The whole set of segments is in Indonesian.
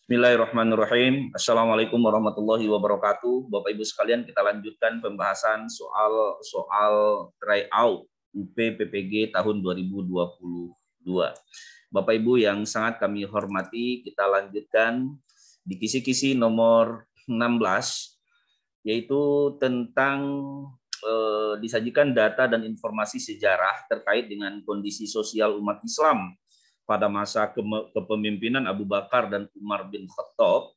Bismillahirrahmanirrahim. Assalamualaikum warahmatullahi wabarakatuh. Bapak Ibu sekalian, kita lanjutkan pembahasan soal tryout UP PPG tahun 2022. Bapak Ibu yang sangat kami hormati, kita lanjutkan di kisi-kisi nomor 16, yaitu tentang disajikan data dan informasi sejarah terkait dengan kondisi sosial umat Islam pada masa kepemimpinan Abu Bakar dan Umar bin Khattab.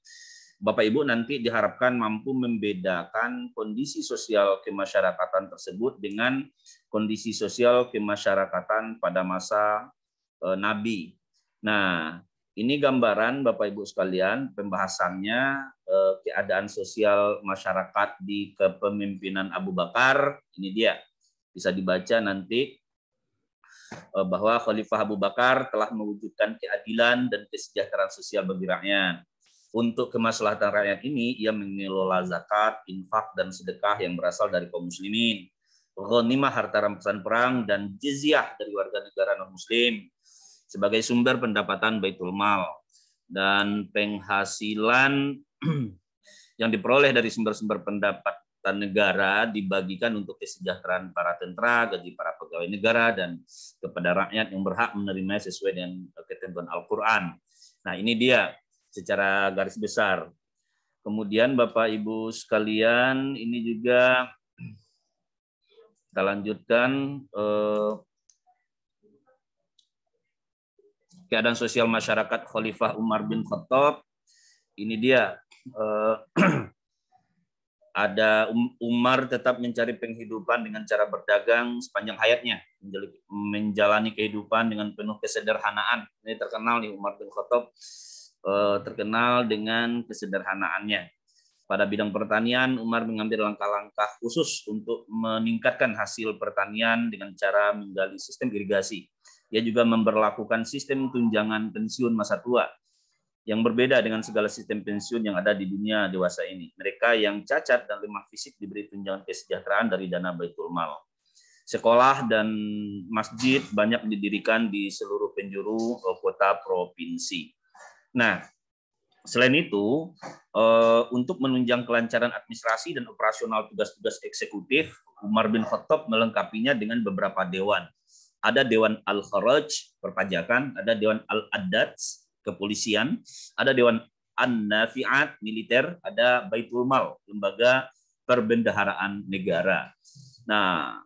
Bapak Ibu nanti diharapkan mampu membedakan kondisi sosial kemasyarakatan tersebut dengan kondisi sosial kemasyarakatan pada masa Nabi. Nah, ini gambaran Bapak Ibu sekalian pembahasannya keadaan sosial masyarakat di kepemimpinan Abu Bakar. Ini dia, bisa dibaca nanti bahwa Khalifah Abu Bakar telah mewujudkan keadilan dan kesejahteraan sosial bagi rakyat. Untuk kemaslahatan rakyat ini, ia mengelola zakat, infak, dan sedekah yang berasal dari kaum muslimin, ghanimah harta rampasan perang, dan jizyah dari warga negara non-muslim sebagai sumber pendapatan Baitul Mal. Dan penghasilan yang diperoleh dari sumber-sumber pendapatan negara dibagikan untuk kesejahteraan para tentara, gaji para pegawai negara, dan kepada rakyat yang berhak menerima sesuai dengan ketentuan Al-Quran. Nah, ini dia secara garis besar. Kemudian Bapak Ibu sekalian, ini juga kita lanjutkan keadaan sosial masyarakat Khalifah Umar bin Khattab. Ini dia, ada Umar tetap mencari penghidupan dengan cara berdagang sepanjang hayatnya, menjalani kehidupan dengan penuh kesederhanaan. Ini terkenal nih, Umar bin Khattab terkenal dengan kesederhanaannya. Pada bidang pertanian, Umar mengambil langkah-langkah khusus untuk meningkatkan hasil pertanian dengan cara menggali sistem irigasi. Ia juga memberlakukan sistem tunjangan pensiun masa tua yang berbeda dengan segala sistem pensiun yang ada di dunia dewasa ini. Mereka yang cacat dan lemah fisik diberi tunjangan kesejahteraan dari dana Baitul Mal. Sekolah dan masjid banyak didirikan di seluruh penjuru kota provinsi. Nah, selain itu, untuk menunjang kelancaran administrasi dan operasional tugas-tugas eksekutif, Umar bin Khattab melengkapinya dengan beberapa dewan. Ada Dewan Al-Kharaj, perpajakan, ada Dewan Al-Adats, kepolisian, ada Dewan An-Nafi'at, militer, ada Baitul Mal, lembaga perbendaharaan negara. Nah,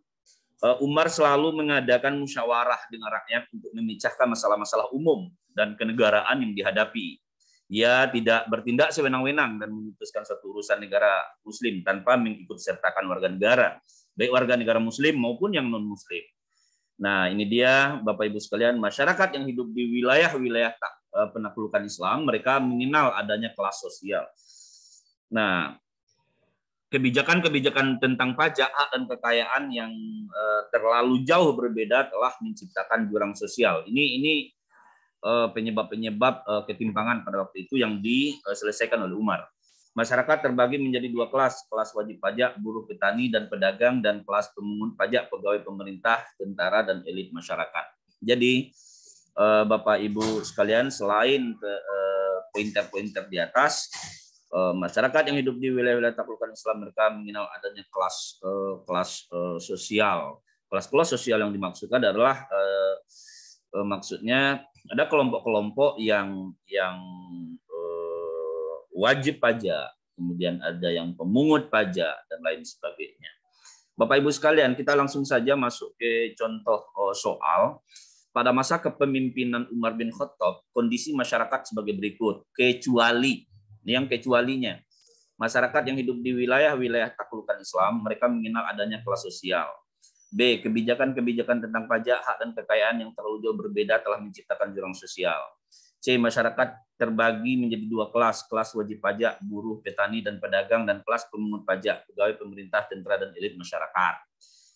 Umar selalu mengadakan musyawarah dengan rakyat untuk memecahkan masalah-masalah umum dan kenegaraan yang dihadapi. Ia tidak bertindak sewenang-wenang dan memutuskan suatu urusan negara muslim tanpa mengikutsertakan warga negara, baik warga negara muslim maupun yang non-muslim. Nah, ini dia Bapak Ibu sekalian, masyarakat yang hidup di wilayah-wilayah penaklukan Islam, mereka mengenal adanya kelas sosial. Nah, kebijakan-kebijakan tentang pajak, hak dan kekayaan yang terlalu jauh berbeda telah menciptakan jurang sosial. Ini penyebab-penyebab ketimpangan pada waktu itu yang diselesaikan oleh Umar. Masyarakat terbagi menjadi dua kelas, kelas wajib pajak, buruh, petani, dan pedagang, dan kelas pemungut pajak, pegawai pemerintah, tentara, dan elit masyarakat. Jadi, Bapak Ibu sekalian, selain pointer-pointer di atas, masyarakat yang hidup di wilayah-wilayah taklukan Islam, mereka mengenal adanya kelas sosial. Kelas-kelas sosial yang dimaksudkan adalah maksudnya ada kelompok-kelompok yang wajib pajak, kemudian ada yang pemungut pajak, dan lain sebagainya. Bapak Ibu sekalian, kita langsung saja masuk ke contoh soal. Pada masa kepemimpinan Umar bin Khattab, kondisi masyarakat sebagai berikut, kecuali, ini yang kecualinya, masyarakat yang hidup di wilayah-wilayah taklukan Islam, mereka mengenal adanya kelas sosial. B. Kebijakan-kebijakan tentang pajak, hak dan kekayaan yang terlalu jauh berbeda telah menciptakan jurang sosial. C. Masyarakat terbagi menjadi dua kelas, kelas wajib pajak, buruh, petani, dan pedagang, dan kelas pemungut pajak, pegawai pemerintah, tentara, dan elit masyarakat.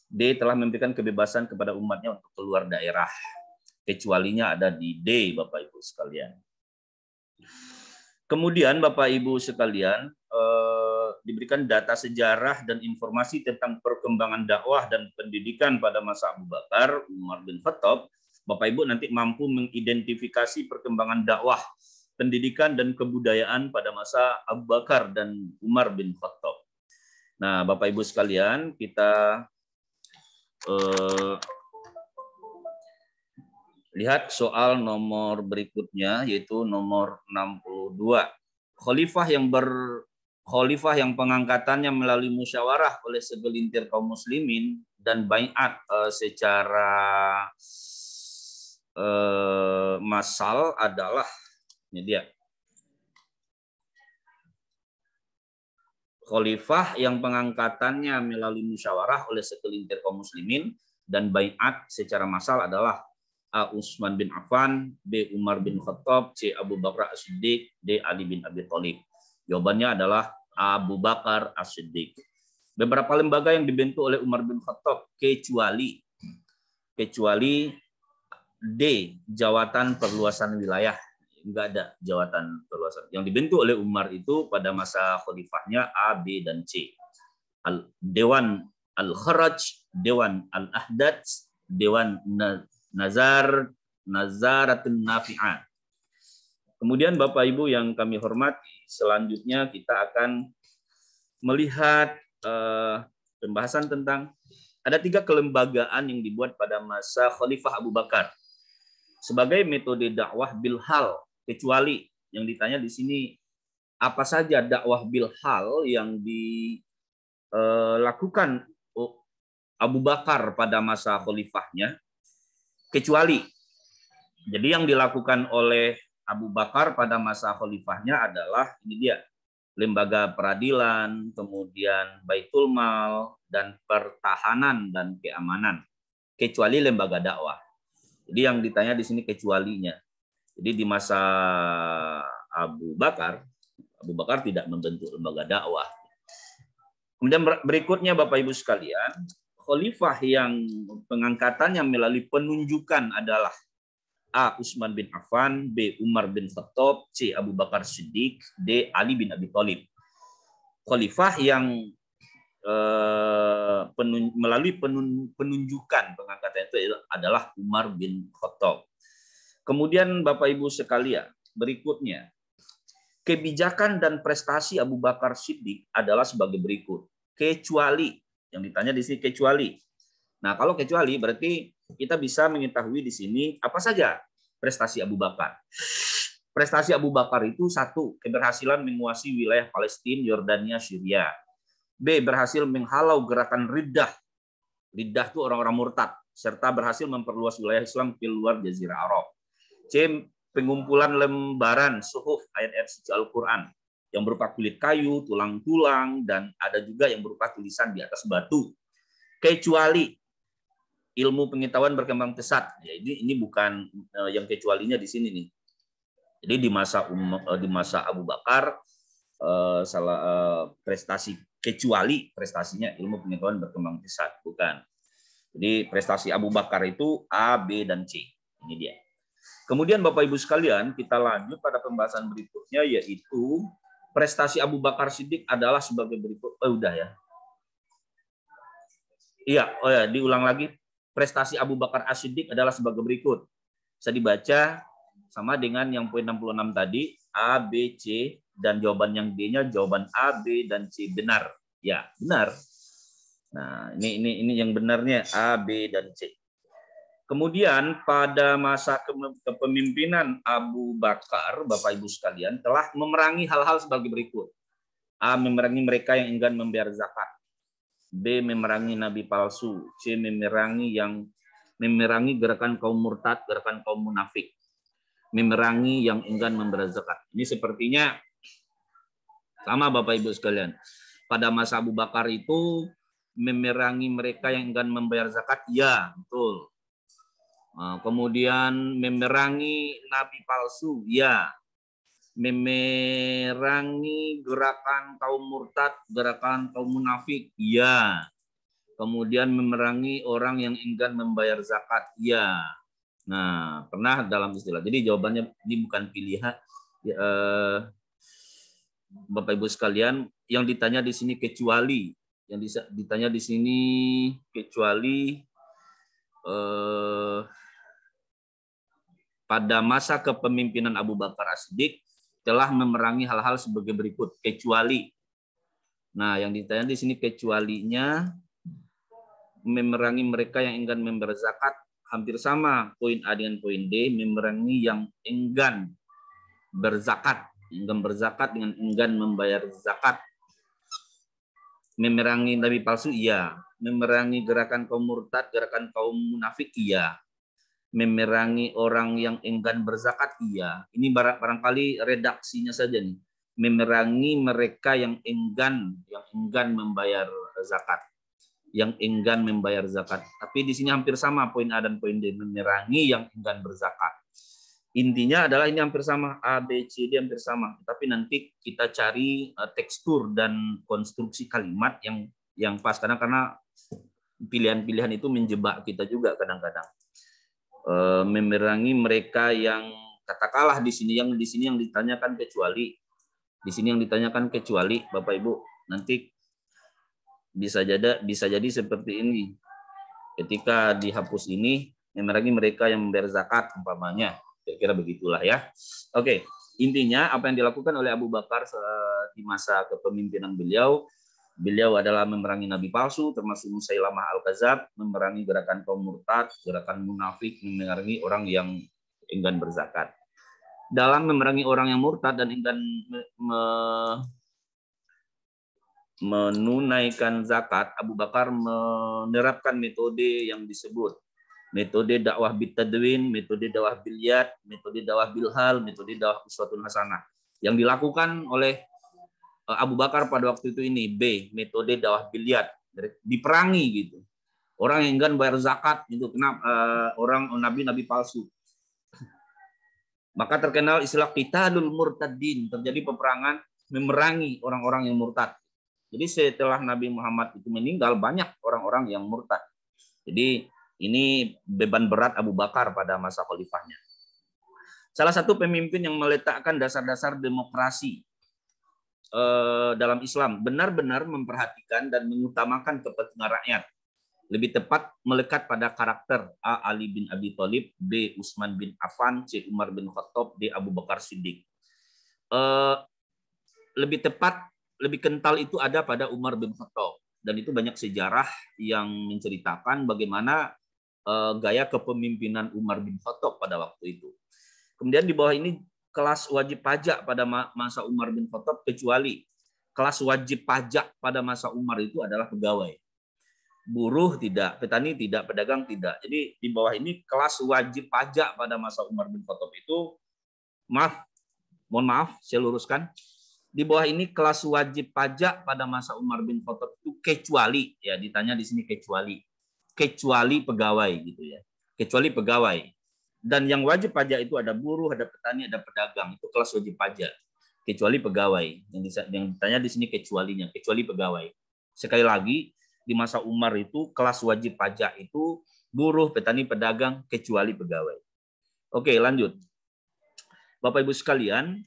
D. Telah memberikan kebebasan kepada umatnya untuk keluar daerah. Kecualinya ada di D, Bapak Ibu sekalian. Kemudian Bapak Ibu sekalian, diberikan data sejarah dan informasi tentang perkembangan dakwah dan pendidikan pada masa Abu Bakar, Umar bin Khattab. Bapak Ibu nanti mampu mengidentifikasi perkembangan dakwah pendidikan dan kebudayaan pada masa Abu Bakar dan Umar bin Khattab. Nah, Bapak Ibu sekalian, kita lihat soal nomor berikutnya, yaitu nomor 62. Khalifah yang pengangkatannya melalui musyawarah oleh segelintir kaum muslimin dan baiat secara massal adalah, ini dia, khalifah yang pengangkatannya melalui musyawarah oleh segelintir kaum muslimin dan baiat secara massal adalah A. Utsman bin Affan, B. Umar bin Khattab, C. Abu Bakar As-Siddiq, D. Ali bin Abi Thalib. Jawabannya adalah Abu Bakar As-Siddiq. Beberapa lembaga yang dibentuk oleh Umar bin Khattab kecuali D. Jawatan Perluasan Wilayah. Enggak ada jawatan perluasan. Yang dibentuk oleh Umar itu pada masa khalifahnya A, B, dan C. Dewan Al-Kharaj, Dewan Al-Ahdad, Dewan Nazaratun Nafi'ah. Kemudian Bapak Ibu yang kami hormati, selanjutnya kita akan melihat pembahasan tentang ada 3 kelembagaan yang dibuat pada masa Khalifah Abu Bakar sebagai metode dakwah bilhal, kecuali yang ditanya di sini apa saja dakwah bilhal yang dilakukan Abu Bakar pada masa khalifahnya, kecuali. Jadi yang dilakukan oleh Abu Bakar pada masa khalifahnya adalah ini dia, lembaga peradilan, kemudian baitul mal, dan pertahanan dan keamanan, kecuali lembaga dakwah. Jadi yang ditanya di sini kecualinya. Jadi di masa Abu Bakar tidak membentuk lembaga dakwah. Kemudian berikutnya Bapak Ibu sekalian, khalifah yang pengangkatannya melalui penunjukan adalah A. Utsman bin Affan, B. Umar bin Khattab, C. Abu Bakar Siddiq, D. Ali bin Abi Thalib. Khalifah yang melalui penunjukan pengangkatan itu adalah Umar bin Khattab. Kemudian Bapak Ibu sekalian, berikutnya kebijakan dan prestasi Abu Bakar Siddiq adalah sebagai berikut. Kecuali, yang ditanya di sini kecuali. Nah, kalau kecuali berarti kita bisa mengetahui di sini apa saja prestasi Abu Bakar. Prestasi Abu Bakar itu 1, keberhasilan menguasai wilayah Palestina, Yordania, Syria. B. Berhasil menghalau gerakan riddah. Riddah itu orang-orang murtad. Serta berhasil memperluas wilayah Islam ke luar Jazirah Arab. C. Pengumpulan lembaran suhuf ayat-ayat suci Al-Quran yang berupa kulit kayu, tulang-tulang, dan ada juga yang berupa tulisan di atas batu. Kecuali ilmu pengetahuan berkembang pesat. Ya, ini bukan yang kecualinya di sini nih. Jadi di masa Abu Bakar prestasi kecuali prestasinya ilmu pengetahuan berkembang pesat, bukan. Jadi prestasi Abu Bakar itu A, B, dan C. Ini dia. Kemudian Bapak Ibu sekalian, kita lanjut pada pembahasan berikutnya, yaitu prestasi Abu Bakar Siddiq adalah sebagai berikut. Udah ya. Iya, diulang lagi. Prestasi Abu Bakar As-Siddiq adalah sebagai berikut. Bisa dibaca sama dengan yang poin 66 tadi, A, B, C, dan jawaban yang D-nya jawaban A, B, dan C benar. Ya, benar. Nah, ini yang benarnya A, B, dan C. Kemudian pada masa kepemimpinan Abu Bakar, Bapak Ibu sekalian, telah memerangi hal-hal sebagai berikut. A. Memerangi mereka yang enggan membayar zakat. B. Memerangi nabi palsu. C. Memerangi gerakan kaum murtad, gerakan kaum munafik. Memerangi yang enggan membayar zakat. Ini sepertinya sama Bapak Ibu sekalian. Pada masa Abu Bakar itu memerangi mereka yang enggan membayar zakat, ya betul. Kemudian memerangi nabi palsu, ya. Memerangi gerakan kaum murtad, gerakan kaum munafik, ya. Kemudian memerangi orang yang enggan membayar zakat, ya. Nah, pernah dalam istilah. Jadi jawabannya ini bukan pilihan. Bapak Ibu sekalian, yang ditanya di sini kecuali, yang ditanya di sini kecuali pada masa kepemimpinan Abu Bakar As-Siddiq telah memerangi hal-hal sebagai berikut, kecuali. Nah, yang ditanya di sini kecualinya memerangi mereka yang enggan membayar zakat, hampir sama poin A dengan poin D, memerangi yang enggan berzakat, enggan berzakat dengan enggan membayar zakat. Memerangi nabi palsu, iya. Memerangi gerakan kaum murtad, gerakan kaum munafik, iya. Memerangi orang yang enggan berzakat, iya. Ini barangkali redaksinya saja nih. Memerangi mereka yang enggan membayar zakat, yang enggan membayar zakat. Tapi di sini hampir sama poin A dan poin D, memerangi yang enggan berzakat. Intinya adalah ini hampir sama, A, B, C, D hampir sama. Tapi nanti kita cari tekstur dan konstruksi kalimat yang pas, karena pilihan-pilihan itu menjebak kita juga kadang-kadang. Memerangi mereka yang katakanlah di sini yang ditanyakan kecuali, di sini yang ditanyakan kecuali, Bapak Ibu, nanti bisa jadi seperti ini. Ketika dihapus ini, memerangi mereka yang membayar zakat umpamanya, kira-kira begitulah ya. Oke, intinya apa yang dilakukan oleh Abu Bakar di masa kepemimpinan beliau adalah memerangi nabi palsu, termasuk Musailamah Al-Kadzab, memerangi gerakan kaum murtad, gerakan munafik, memerangi orang yang enggan berzakat. Dalam memerangi orang yang murtad dan enggan menunaikan zakat, Abu Bakar menerapkan metode yang disebut metode dakwah bitadwin, metode dakwah bilyat, metode dakwah bilhal, metode dakwah uswatun hasanah. Yang dilakukan oleh Abu Bakar pada waktu itu ini, B, metode dakwah bilyat, diperangi gitu. Orang yang enggan bayar zakat itu orang nabi palsu. Maka terkenal istilah qitalul murtadin, terjadi peperangan memerangi orang-orang yang murtad. Jadi setelah Nabi Muhammad itu meninggal, banyak orang-orang yang murtad. Jadi ini beban berat Abu Bakar pada masa khalifahnya. Salah satu pemimpin yang meletakkan dasar-dasar demokrasi dalam Islam, benar-benar memperhatikan dan mengutamakan kepentingan rakyat. Lebih tepat melekat pada karakter A. Ali bin Abi Thalib, B. Utsman bin Affan, C. Umar bin Khattab, D. Abu Bakar Siddiq. Lebih tepat, lebih kental itu ada pada Umar bin Khattab. Dan itu banyak sejarah yang menceritakan bagaimana gaya kepemimpinan Umar bin Khattab pada waktu itu. Kemudian di bawah ini kelas wajib pajak pada masa Umar bin Khattab, kecuali kelas wajib pajak pada masa Umar itu adalah pegawai. Buruh tidak, petani tidak, pedagang tidak. Jadi di bawah ini kelas wajib pajak pada masa Umar bin Khattab itu, mohon maaf, saya luruskan. Di bawah ini kelas wajib pajak pada masa Umar bin Khattab itu kecuali, ya ditanya di sini kecuali pegawai gitu ya, kecuali pegawai. Dan yang wajib pajak itu ada buruh, ada petani, ada pedagang, itu kelas wajib pajak. Kecuali pegawai, yang ditanya di sini kecualinya, kecuali pegawai. Sekali lagi, di masa Umar itu kelas wajib pajak itu buruh, petani, pedagang, kecuali pegawai. Oke, lanjut. Bapak Ibu sekalian,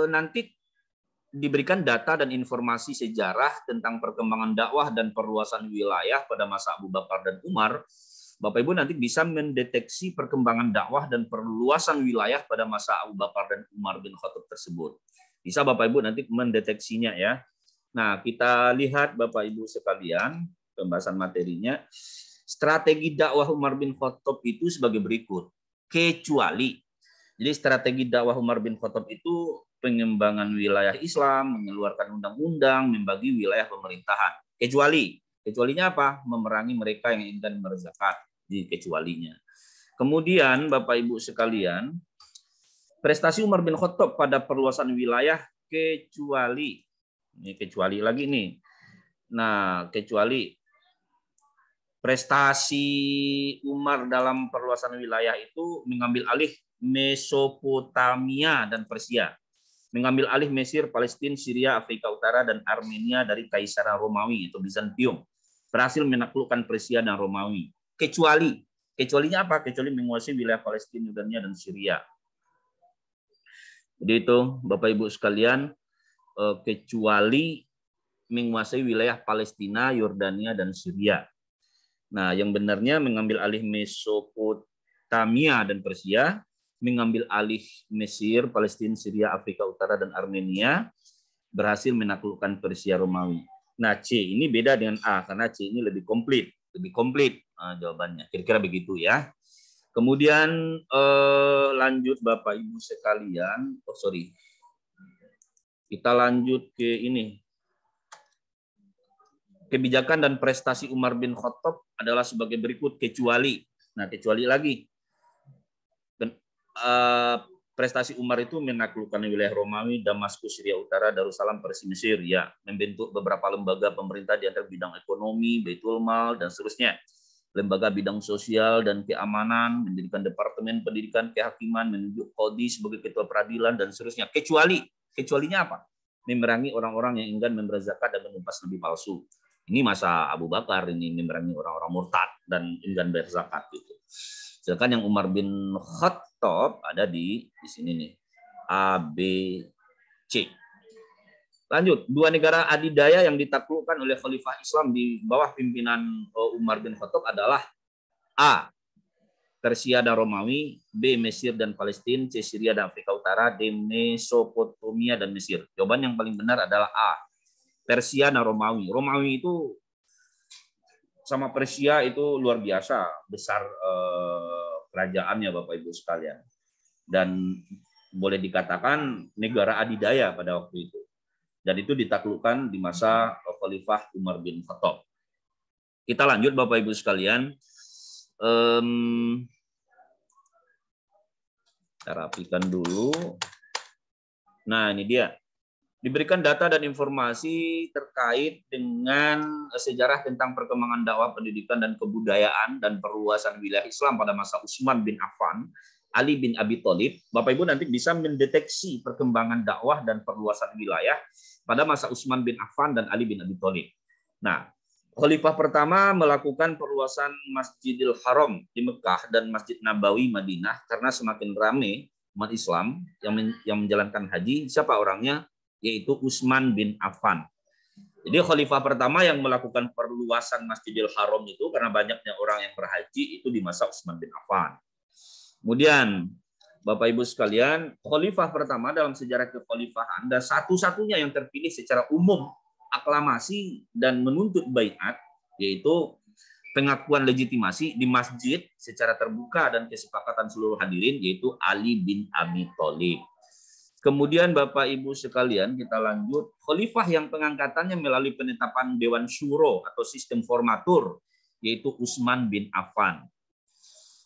nanti diberikan data dan informasi sejarah tentang perkembangan dakwah dan perluasan wilayah pada masa Abu Bakar dan Umar. Bapak Ibu nanti bisa mendeteksi perkembangan dakwah dan perluasan wilayah pada masa Abu Bakar dan Umar bin Khattab tersebut. Bisa Bapak Ibu nanti mendeteksinya ya. Nah, kita lihat Bapak Ibu sekalian, pembahasan materinya. Strategi dakwah Umar bin Khattab itu sebagai berikut. Kecuali. Jadi strategi dakwah Umar bin Khattab itu pengembangan wilayah Islam, mengeluarkan undang-undang, membagi wilayah pemerintahan. Kecualinya apa? Memerangi mereka yang enggan berzakat. Di kecualinya. Kemudian Bapak Ibu sekalian, prestasi Umar bin Khattab pada perluasan wilayah kecuali. Ini kecuali lagi nih. Nah, kecuali prestasi Umar dalam perluasan wilayah itu mengambil alih Mesopotamia dan Persia. Mengambil alih Mesir, Palestina, Syria, Afrika Utara, dan Armenia dari Kaisaran Romawi atau Bizantium. Berhasil menaklukkan Persia dan Romawi. Kecualinya apa? Kecuali menguasai wilayah Palestina, Yordania, dan Syria. Jadi itu Bapak Ibu sekalian, kecuali menguasai wilayah Palestina, Yordania, dan Syria. Nah, yang benarnya mengambil alih Mesopotamia dan Persia, mengambil alih Mesir, Palestina, Syria, Afrika Utara, dan Armenia, berhasil menaklukkan Persia Romawi. Nah, C ini beda dengan A, karena C ini lebih komplit. Jawabannya. Kira-kira begitu ya. Kemudian lanjut Bapak Ibu sekalian. Kita lanjut ke ini. Kebijakan dan prestasi Umar bin Khattab adalah sebagai berikut, kecuali. Nah, kecuali lagi. Prestasi Umar itu menaklukkan wilayah Romawi, Damaskus, Syria Utara, Darussalam, Persia, Mesir, ya, membentuk beberapa lembaga pemerintah di antara bidang ekonomi, Baitul Mal, dan seterusnya. Lembaga bidang sosial dan keamanan, mendirikan departemen pendidikan, kehakiman, menunjuk qadhi sebagai ketua peradilan, dan seterusnya. Kecualinya apa? Memerangi orang-orang yang enggan membayar zakat dan menumpas nabi palsu. Ini masa Abu Bakar, ini memerangi orang-orang murtad dan enggan bayar zakat gitu. Sedangkan yang Umar bin Khattab ada di sini nih. A, B, C. Lanjut, 2 negara adidaya yang ditaklukkan oleh Khalifah Islam di bawah pimpinan Umar bin Khattab adalah A, Persia dan Romawi, B, Mesir dan Palestina, C, Syria dan Afrika Utara, D, Mesopotamia dan Mesir. Jawaban yang paling benar adalah A, Persia dan Romawi. Romawi itu sama Persia itu luar biasa besar kerajaannya Bapak Ibu sekalian, dan boleh dikatakan negara adidaya pada waktu itu, dan itu ditaklukkan di masa Khalifah Umar bin Khattab. Kita lanjut Bapak Ibu sekalian. Kita rapikan dulu. Nah, ini dia. Diberikan data dan informasi terkait dengan sejarah tentang perkembangan dakwah, pendidikan, dan kebudayaan dan perluasan wilayah Islam pada masa Utsman bin Affan, Ali bin Abi Thalib. Bapak Ibu nanti bisa mendeteksi perkembangan dakwah dan perluasan wilayah pada masa Utsman bin Affan dan Ali bin Abi Thalib. Nah, Khalifah pertama melakukan perluasan Masjidil Haram di Mekah dan Masjid Nabawi Madinah karena semakin ramai umat Islam yang menjalankan haji. Siapa orangnya? Yaitu Utsman bin Affan. Jadi khalifah pertama yang melakukan perluasan Masjidil Haram itu karena banyaknya orang yang berhaji itu di masa Utsman bin Affan. Kemudian Bapak Ibu sekalian, khalifah pertama dalam sejarah kekhalifahan dan satu-satunya yang terpilih secara umum, aklamasi dan menuntut baiat, yaitu pengakuan legitimasi di masjid secara terbuka dan kesepakatan seluruh hadirin, yaitu Ali bin Abi Thalib. Kemudian Bapak Ibu sekalian, kita lanjut. Khalifah yang pengangkatannya melalui penetapan Dewan Syuro atau sistem formatur, yaitu Utsman bin Affan.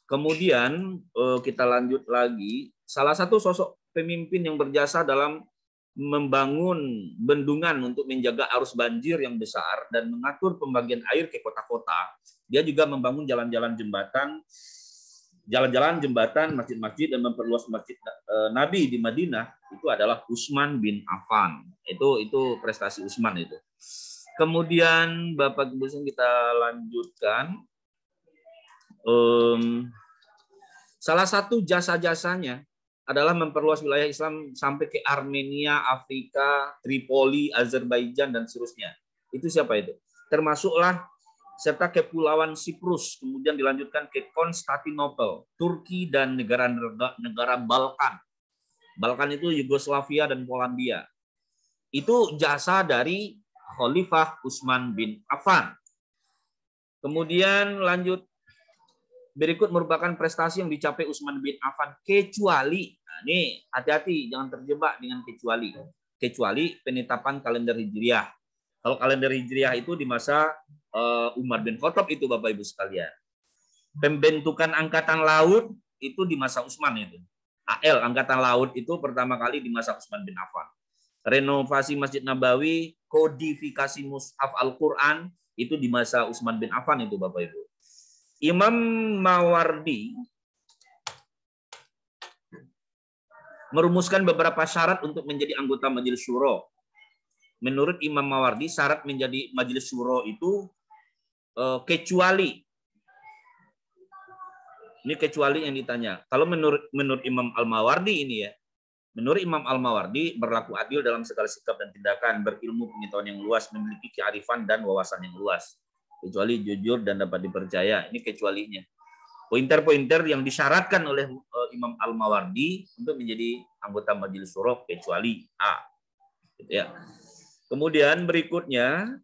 Kemudian kita lanjut lagi. Salah satu sosok pemimpin yang berjasa dalam membangun bendungan untuk menjaga arus banjir yang besar dan mengatur pembagian air ke kota-kota. Dia juga membangun jalan-jalan jembatan, masjid-masjid, dan memperluas masjid Nabi di Madinah. Itu adalah Utsman bin Affan. Itu prestasi Utsman itu. Kemudian Bapak Ibu kita lanjutkan. Salah satu jasa-jasanya adalah memperluas wilayah Islam sampai ke Armenia, Afrika, Tripoli, Azerbaijan, dan seterusnya. Itu siapa itu? Termasuklah serta Kepulauan Siprus, kemudian dilanjutkan ke Konstantinopel, Turki, dan negara Balkan. Balkan itu Yugoslavia dan Polandia. Itu jasa dari Khalifah Utsman bin Affan. Kemudian lanjut, berikut merupakan prestasi yang dicapai Utsman bin Affan kecuali, nah ini hati-hati jangan terjebak dengan kecuali penetapan kalender Hijriah. Kalau kalender Hijriah itu di masa Umar bin Khattab itu Bapak Ibu sekalian. Pembentukan angkatan laut itu di masa Utsman itu. AL angkatan laut itu pertama kali di masa Utsman bin Affan. Renovasi Masjid Nabawi, kodifikasi Mushaf Al-Qur'an itu di masa Utsman bin Affan itu Bapak Ibu. Imam Mawardi merumuskan beberapa syarat untuk menjadi anggota Majelis Syuro. Menurut Imam Mawardi, syarat menjadi Majelis Syuro itu kecuali. Ini kecuali yang ditanya. Kalau menurut Imam Al-Mawardi ini ya, menurut Imam Al-Mawardi berlaku adil dalam segala sikap dan tindakan, berilmu pengetahuan yang luas, memiliki kearifan dan wawasan yang luas. Kecuali jujur dan dapat dipercaya. Ini kecualinya. pointer-pointer yang disyaratkan oleh Imam Al-Mawardi untuk menjadi anggota Majelis Syuro kecuali A. Gitu ya. Kemudian berikutnya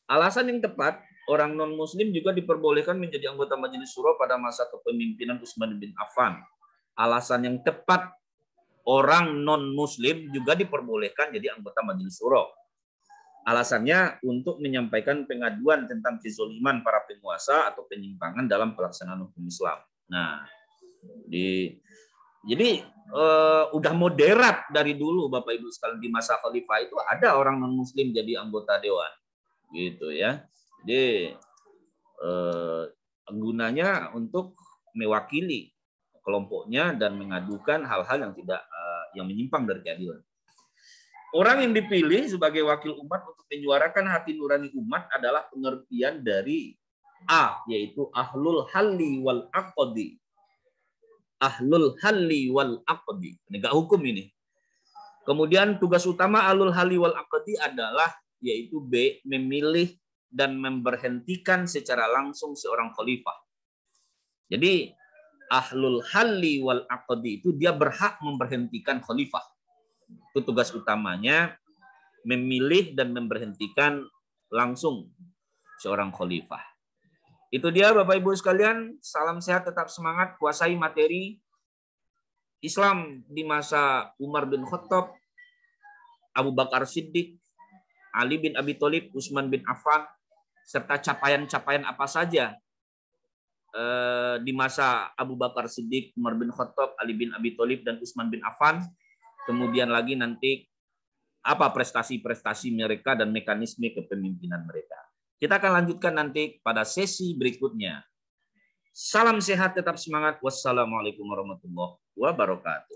alasan yang tepat, orang non-muslim juga diperbolehkan menjadi anggota Majelis Syuro pada masa kepemimpinan Utsman bin Affan. Alasan yang tepat, orang non-muslim juga diperbolehkan jadi anggota Majelis Syuro. Alasannya untuk menyampaikan pengaduan tentang kezaliman para penguasa atau penyimpangan dalam pelaksanaan hukum Islam. Nah, jadi udah moderat dari dulu Bapak Ibu sekalian, di masa khalifah itu ada orang non-muslim jadi anggota dewan. Gitu ya. Jadi gunanya untuk mewakili kelompoknya dan mengadukan hal-hal yang tidak yang menyimpang dari keadilan. Orang yang dipilih sebagai wakil umat untuk menyuarakan hati nurani umat adalah pengertian dari A, yaitu ahlul halli wal aqdi. Ahlul halli wal aqdi, penegak hukum ini. Kemudian tugas utama ahlul halli wal aqdi adalah yaitu B, memilih dan memberhentikan secara langsung seorang khalifah. Jadi ahlul halli wal aqdi itu dia berhak memberhentikan khalifah. Itu tugas utamanya, memilih dan memberhentikan langsung seorang khalifah. Itu dia Bapak Ibu sekalian, salam sehat, tetap semangat, kuasai materi Islam di masa Umar bin Khattab, Abu Bakar Siddiq, Ali bin Abi Thalib, Utsman bin Affan, serta capaian-capaian apa saja di masa Abu Bakar Siddiq, Umar bin Khattab, Ali bin Abi Thalib, dan Utsman bin Affan. Kemudian lagi nanti apa prestasi-prestasi mereka dan mekanisme kepemimpinan mereka. Kita akan lanjutkan nanti pada sesi berikutnya. Salam sehat, tetap semangat. Wassalamualaikum warahmatullahi wabarakatuh.